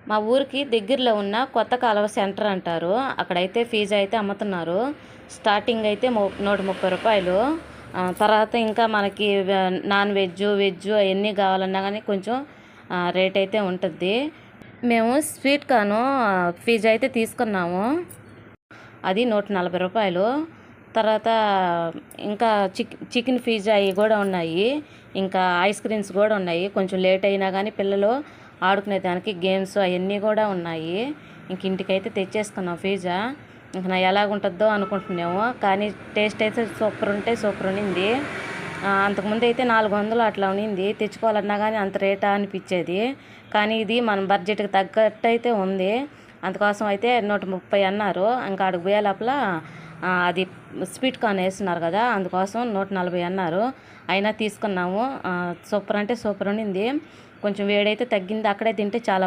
మా ఊరికి దగ్గరలో ఉన్న కొత్త కాలువ సెంటర్ అంటారు. అక్కడైతే ఫీజు అయితే అమ్ముతున్నారు. స్టార్టింగ్ అయితే 130 రూపాయలు. తర్వాత ఇంకా మనకి నాన్ వెజ్, వెజ్ అవన్నీ కావాలన్నా కానీ కొంచెం రేట్ అయితే ఉంటుంది. మేము స్వీట్ కార్న్ ఫీజు అయితే తీసుకున్నాము. అది 140 రూపాయలు. తర్వాత ఇంకా చికెన్ పిజ్జా అవి కూడా ఉన్నాయి. ఇంకా ఐస్ క్రీమ్స్ కూడా ఉన్నాయి. కొంచెం లేట్ అయినా కానీ పిల్లలు ఆడుకునే దానికి గేమ్స్ అవన్నీ కూడా ఉన్నాయి. ఇంక ఇంటికైతే తెచ్చేసుకున్నాం పిజ్జా. ఇంక నా ఎలాగుంటుందో అనుకుంటున్నాము, కానీ టేస్ట్ అయితే సూపర్ ఉండింది. అంతకుముందు అయితే 400 అట్లా ఉన్నింది. తెచ్చుకోవాలన్నా కానీ అంత రేటా అనిపించేది. కానీ ఇది మన బడ్జెట్కి తగ్గట్టు అయితే ఉంది. అందుకోసం అయితే 130 అన్నారు. ఇంకా అక్కడికి పోయే లోపల అది స్వీట్ కార్న్ వేస్తున్నారు కదా, అందుకోసం 140 అన్నారు. అయినా తీసుకున్నాము. సూపర్ అంటే సూపర్ ఉండింది. కొంచెం వేడైతే తగ్గింది. అక్కడే తింటే చాలా